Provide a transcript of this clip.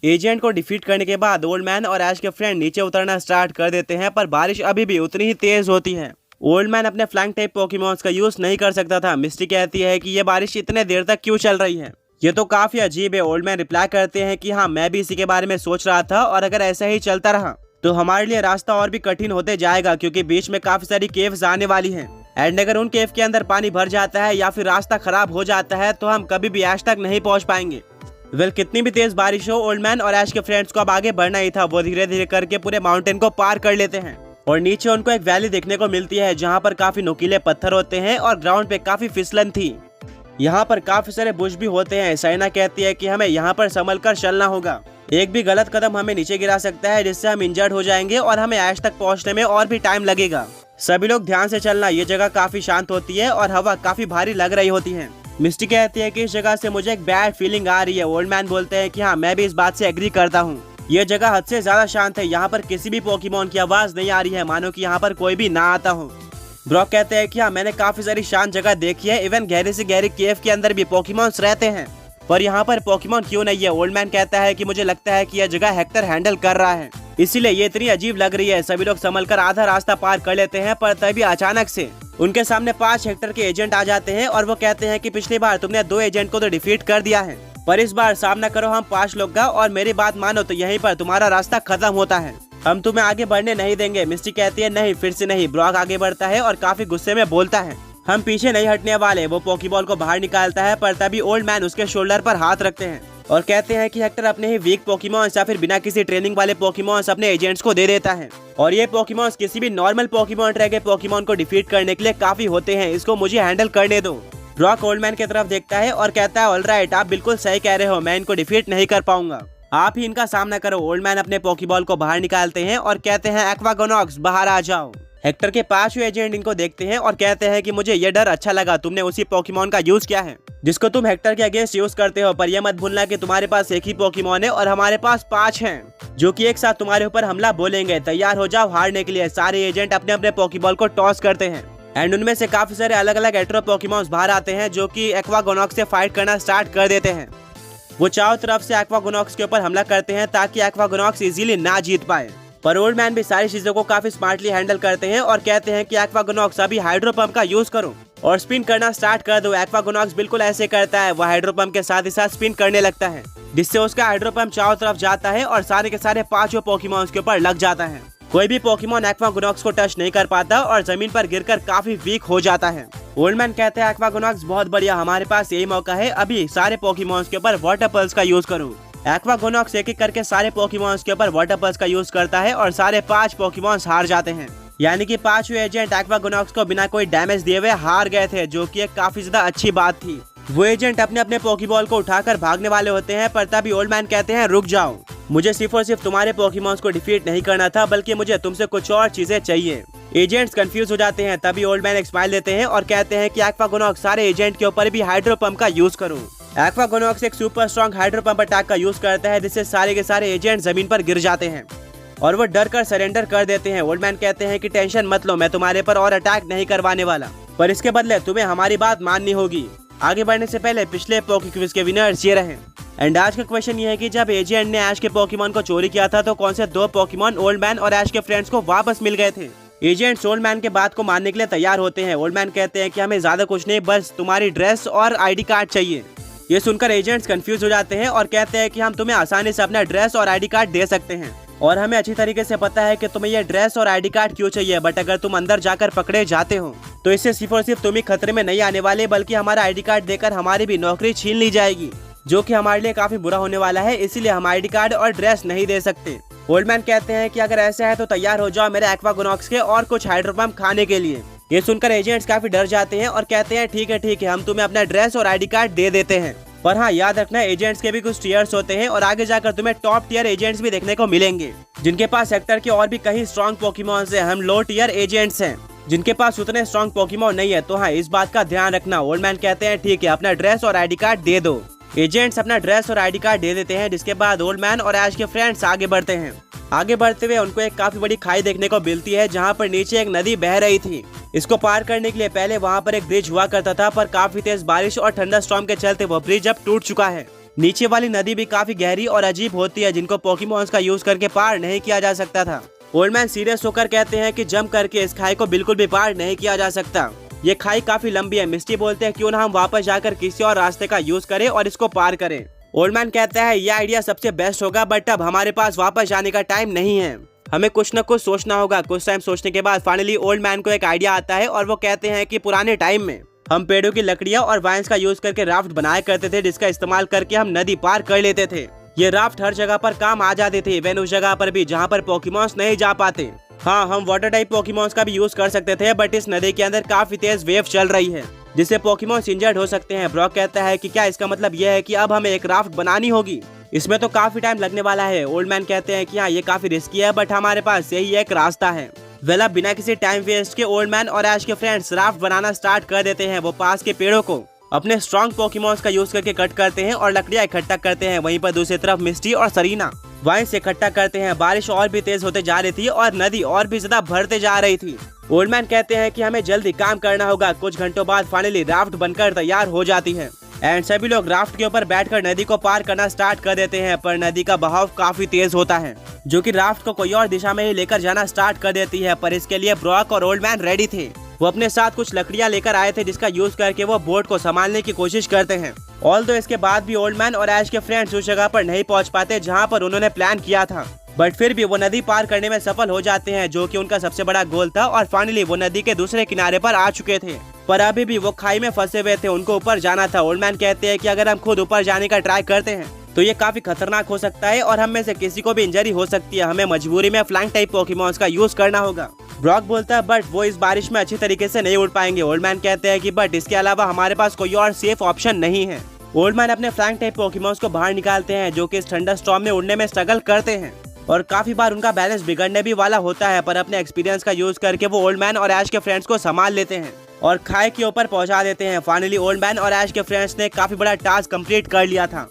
Agent को defeat करने के बाद ओल्ड मैन और ऐश के फ्रेंड नीचे उतरना स्टार्ट कर देते हैं, पर बारिश अभी भी उतनी ही तेज होती है। ओल्ड मैन अपने फ्लाइंग टाइप पोकेमॉन्स का यूज नहीं कर सकता था। मिस्टी कहती है कि ये बारिश इतने देर तक क्यों चल रही है, ये तो काफी अजीब है। ओल्ड मैन रिप्लाई करते हैं कि हाँ, मैं भी इसी के बारे में सोच रहा था, और अगर ऐसा ही चलता रहा तो हमारे लिए रास्ता और भी कठिन होते जाएगा, क्योंकि बीच में काफी सारी केव्स आने वाली हैं। एंड अगर उन केव के अंदर पानी भर जाता है या फिर रास्ता खराब हो जाता है तो हम कभी भी ऐश तक नहीं पहुंच पाएंगे। कितनी भी तेज बारिश हो, ओल्ड मैन और ऐश के फ्रेंड्स को अब आगे बढ़ना ही था। वो धीरे धीरे करके पूरे माउंटेन को पार कर लेते हैं और नीचे उनको एक वैली देखने को मिलती है, जहाँ पर काफी नुकीले पत्थर होते हैं और ग्राउंड पे काफी फिसलन थी। यहाँ पर काफी सारे बुश भी होते हैं। साइना कहती है कि हमें यहाँ पर संभल कर चलना होगा, एक भी गलत कदम हमें नीचे गिरा सकता है, जिससे हम इंजर्ड हो जाएंगे और हमें ऐश तक पहुँचने में और भी टाइम लगेगा। सभी लोग ध्यान से चलना, ये जगह काफी शांत होती है और हवा काफी भारी लग रही होती है। मिस्टी कहती है कि इस जगह से मुझे एक बैड फीलिंग आ रही है। ओल्ड मैन बोलते हैं कि हाँ, मैं भी इस बात से एग्री करता हूँ। ये जगह हद से ज्यादा शांत है, यहाँ पर किसी भी पोकेमॉन की आवाज नहीं आ रही है, मानो कि यहाँ पर कोई भी ना आता हो। ब्रॉक कहते हैं कि हाँ, मैंने काफी सारी शांत जगह देखी है, इवन गहरे से गहरे केव के अंदर भी पोकेमॉन्स रहते हैं, पर यहाँ पर पोकेमॉन क्यों नहीं है। ओल्ड मैन कहता है कि मुझे लगता है कि यह जगह हेक्टर हैंडल कर रहा है, इसीलिए ये इतनी अजीब लग रही है। सभी लोग संभल कर आधा रास्ता पार कर लेते हैं, पर तभी अचानक से उनके सामने 5 हेक्टर के एजेंट आ जाते हैं और वो कहते हैं कि पिछली बार तुमने 2 एजेंट को तो डिफीट कर दिया है, पर इस बार सामना करो हम 5 लोग का, और मेरी बात मानो तो यहीं पर तुम्हारा रास्ता खत्म होता है, हम तुम्हें आगे बढ़ने नहीं देंगे। मिस्टी कहती है नहीं, फिर से नहीं। ब्रॉक आगे बढ़ता है और काफी गुस्से में बोलता है हम पीछे नहीं हटने वाले। वो पोकीबॉल को बाहर निकालता है, पर तभी ओल्ड मैन उसके शोल्डर पर हाथ रखते हैं और कहते हैं कि हेक्टर अपने ही वीक पोकेमॉन्स या फिर बिना किसी ट्रेनिंग वाले पोकेमॉन्स अपने एजेंट्स को दे देता है, और ये पोकेमॉन्स किसी भी नॉर्मल पोकेमॉन ट्रैक के पोकेमॉन को डिफीट करने के लिए काफी होते हैं, इसको मुझे हैंडल करने दो। ब्रॉक ओल्ड मैन की तरफ देखता है और कहता है ऑलराइट, आप बिल्कुल सही कह रहे हो, मैं इनको डिफीट नहीं कर पाऊंगा, आप ही इनका सामना करो। ओल्ड मैन अपने पोकेबॉल को बाहर निकालते हैं और कहते हैं एक्वागोनॉक्स बाहर आ जाओ। हेक्टर के 5 एजेंट इनको देखते हैं और कहते हैं कि मुझे ये डर अच्छा लगा, तुमने उसी पोकेमॉन का यूज किया है जिसको तुम हेक्टर के अगेंस्ट यूज करते हो, पर यह मत भूलना कि तुम्हारे पास एक ही पोकेमॉन है और हमारे पास 5 हैं जो कि एक साथ तुम्हारे ऊपर हमला बोलेंगे। तैयार हो जाओ हारने के लिए। सारे एजेंट अपने अपने पोकेबॉल को टॉस करते हैं एंड उनमें से काफी सारे अलग अलग एट्रो पोकेमॉन्स बाहर आते हैं जो कि एक्वागोनॉक्स से फाइट करना स्टार्ट कर देते हैं। वो चारों तरफ से एक्वागोनॉक्स के ऊपर हमला करते हैं ताकि एक्वागोनॉक्स इजीली ना जीत पाए, पर ओल्ड मैन भी सारी चीजों को काफी स्मार्टली हैंडल करते हैं और कहते हैं कि एक्वागोनॉक्स अभी हाइड्रो पंप का यूज करो और स्पिन करना स्टार्ट कर दो। एक्वागोनॉक्स बिल्कुल ऐसे करता है, वह हाइड्रो पंप के साथ ही साथ स्पिन करने लगता है, जिससे उसका हाइड्रो पंप चारों तरफ जाता है और सारे के सारे 5 पोकेमॉन्स के ऊपर लग जाता है। कोई भी पोकेमॉन एक्वागोनॉक्स को टच नहीं कर पाता और जमीन पर गिरकर काफी वीक हो जाता है। ओल्ड मैन कहते हैं एक्वागोनॉक्स बहुत बढ़िया, हमारे पास यही मौका है, अभी सारे पोकेमॉन्स के ऊपर वाटर पल्स का यूज करो। एक्वागोनॉक्स एक एक करके सारे पोकेमॉन्स के ऊपर वाटर पल्स का यूज करता है और सारे 5 पोकेमॉन्स हार जाते हैं, यानी कि 5 एजेंट एक्वागोनॉक्स को बिना कोई डैमेज दिए हुए हार गए थे, जो कि एक काफी ज्यादा अच्छी बात थी। वो एजेंट अपने अपने पोकेबॉल को उठाकर भागने वाले होते हैं, पर तभी ओल्ड मैन कहते हैं रुक जाओ, मुझे सिर्फ और सिर्फ तुम्हारे पोकेमॉन्स को डिफीट नहीं करना था, बल्कि मुझे तुमसे कुछ और चीजें चाहिए। एजेंट्स कंफ्यूज हो जाते हैं, तभी ओल्ड मैन एक स्माइल देते हैं और कहते हैं कि एक्वागोनॉक्स सारे एजेंट के ऊपर भी हाइड्रो पंप का यूज करो। एक्वागोनॉक्स एक super strong hydro pump attack का यूज करता है, जिससे सारे के सारे एजेंट जमीन पर गिर जाते हैं और वो डर कर सरेंडर कर देते हैं। ओल्ड मैन कहते हैं कि टेंशन मत लो, मैं तुम्हारे पर और अटैक नहीं करवाने वाला, पर इसके बदले तुम्हें हमारी बात माननी होगी। आगे बढ़ने से पहले पिछले पोके क्विज के विनर्स ये रहे। एंड आज का क्वेश्चन ये है कि जब एजेंट ने ऐश के पोकेमॉन को चोरी किया था तो कौन से 2 पोकेमॉन ओल्ड मैन और ऐश के फ्रेंड्स को वापस मिल गए थे। एजेंट्स ओल्ड मैन के बात को मानने के लिए तैयार होते हैं। ओल्ड मैन कहते हैं कि हमें ज्यादा कुछ नहीं, बस तुम्हारी ड्रेस और आईडी कार्ड चाहिए। ये सुनकर एजेंट्स कंफ्यूज हो जाते हैं और कहते हैं कि हम तुम्हें आसानी से अपना ड्रेस और आईडी कार्ड दे सकते हैं, और हमें अच्छी तरीके से पता है कि तुम्हें ये ड्रेस और आईडी कार्ड क्यों चाहिए, बट अगर तुम अंदर जाकर पकड़े जाते हो तो इससे सिर्फ और सिर्फ तुम ही खतरे में नहीं आने वाले, बल्कि हमारा आईडी कार्ड देकर हमारी भी नौकरी छीन ली जाएगी, जो कि हमारे लिए काफी बुरा होने वाला है, इसीलिए हम आईडी कार्ड और ड्रेस नहीं दे सकते। ओल्ड मैन कहते हैं कि अगर ऐसा है तो तैयार हो जाओ मेरे एक्वागोनॉक्स के और कुछ हाइड्रो पंप खाने के लिए। ये सुनकर एजेंट्स काफी डर जाते हैं और कहते हैं ठीक है, हम तुम्हें अपना ड्रेस और आईडी कार्ड दे देते हैं, पर हाँ याद रखना एजेंट्स के भी कुछ टीयर्स होते हैं और आगे जाकर तुम्हें टॉप टीयर एजेंट्स भी देखने को मिलेंगे, जिनके पास सेक्टर के और भी कई स्ट्रॉन्ग पोकेमॉन्स हैं। हम लो टीयर एजेंट्स हैं जिनके पास उतने स्ट्रॉन्ग पोकेमॉन नहीं है, तो हाँ इस बात का ध्यान रखना। ओल्ड मैन कहते हैं ठीक है, अपना ड्रेस और आईडी कार्ड दे दो। एजेंट्स अपना ड्रेस और आईडी कार्ड दे देते हैं, जिसके बाद ओल्ड मैन और ऐश के फ्रेंड्स आगे बढ़ते हैं। आगे बढ़ते हुए उनको एक काफी बड़ी खाई देखने को मिलती है, जहाँ पर नीचे एक नदी बह रही थी। इसको पार करने के लिए पहले वहाँ पर एक ब्रिज हुआ करता था, पर काफी तेज बारिश और ठंडा स्टॉर्म के चलते वो ब्रिज अब टूट चुका है, नीचे वाली नदी भी काफी गहरी और अजीब होती है, जिनको पोकेमॉन्स का यूज करके पार नहीं किया जा सकता था। ओल्ड मैन सीरियस होकर कहते हैं कि जंप करके इस खाई को बिल्कुल भी पार नहीं किया जा सकता। ये खाई काफी लंबी है। मिस्टी बोलते हैं क्यों ना हम वापस जाकर किसी और रास्ते का यूज करें और इसको पार करें। ओल्ड मैन कहता है ये आइडिया सबसे बेस्ट होगा, बट अब हमारे पास वापस जाने का टाइम नहीं है, हमें कुछ न कुछ सोचना होगा। कुछ टाइम सोचने के बाद फाइनली ओल्ड मैन को एक आइडिया आता है और वो कहते हैं कि पुराने टाइम में हम पेड़ों की लकड़ियां और वाइन्स का यूज करके राफ्ट बनाया करते थे, जिसका इस्तेमाल करके हम नदी पार कर लेते थे। ये राफ्ट हर जगह पर काम आ जाते थे, इवन उस जगह पर भी जहाँ पर पोकेमॉन्स नहीं जा पाते। हाँ, हम वाटर टाइप पोकेमॉन्स का भी यूज कर सकते थे, बट इस नदी के अंदर काफी तेज वेव चल रही है, जिससे पोकेमॉन्स इंजर्ड हो सकते हैं। ब्रॉक कहता है कि क्या इसका मतलब यह है कि अब हमें एक राफ्ट बनानी होगी, इसमें तो काफी टाइम लगने वाला है। ओल्ड मैन कहते हैं कि हाँ ये काफी रिस्की है, बट हमारे पास यही एक रास्ता है। वेल अब बिना किसी टाइम वेस्ट के ओल्ड मैन और ऐश के फ्रेंड्स राफ्ट बनाना स्टार्ट कर देते हैं। वो पास के पेड़ों को अपने स्ट्रॉन्ग पोकेमॉन्स का यूज करके कट करते हैं और लकड़ियां इकट्ठा करते हैं। वहीं पर दूसरी तरफ मिस्टी और सरीना वाइन से इकट्ठा करते हैं। बारिश और भी तेज होते जा रही थी और नदी और भी ज्यादा भरते जा रही थी। ओल्ड मैन कहते हैं कि हमें जल्दी काम करना होगा। कुछ घंटों बाद फाइनली राफ्ट बनकर तैयार हो जाती है एंड सभी लोग राफ्ट के ऊपर बैठकर नदी को पार करना स्टार्ट कर देते हैं। पर नदी का बहाव काफी तेज होता है, जो कि राफ्ट को कोई और दिशा में ही लेकर जाना स्टार्ट कर देती है। पर इसके लिए ब्रॉक और ओल्ड मैन रेडी थे। वो अपने साथ कुछ लकड़ियां लेकर आए थे, जिसका यूज करके वो बोट को संभालने की कोशिश करते हैं। ऑल्दो इसके बाद भी ओल्ड मैन और ऐश के फ्रेंड्स उस जगह पर नहीं पहुंच पाते जहां पर उन्होंने प्लान किया था, बट फिर भी वो नदी पार करने में सफल हो जाते हैं, जो कि उनका सबसे बड़ा गोल था। और फाइनली वो नदी के दूसरे किनारे पर आ चुके थे, पर अभी भी वो खाई में फंसे हुए थे। उनको ऊपर जाना था। ओल्ड मैन कहते हैं कि अगर हम खुद ऊपर जाने का ट्राई करते हैं तो ये काफी खतरनाक हो सकता है और हम में से किसी को भी इंजरी हो सकती है। हमें मजबूरी में फ्लाइंग टाइप पोकेमॉन्स का यूज करना होगा। ब्रॉक बोलता है बट वो इस बारिश में अच्छी तरीके से नहीं उड़ पाएंगे। ओल्ड मैन कहते हैं कि बट इसके अलावा हमारे पास कोई और सेफ ऑप्शन नहीं है। ओल्ड मैन अपने फ्लाइंग टाइप पोकेमॉन्स को बाहर निकालते हैं, जो कि इस ठंडा स्टॉर्म में उड़ने में स्ट्रगल करते हैं और काफी बार उनका बैलेंस बिगड़ने भी वाला होता है। पर अपने एक्सपीरियंस का यूज करके वो ओल्ड मैन और ऐश के फ्रेंड्स को संभाल लेते हैं और खाई के ऊपर पहुंचा देते हैं। फाइनली ओल्ड मैन और ऐश के फ्रेंड्स ने काफी बड़ा टास्क कंप्लीट कर लिया था।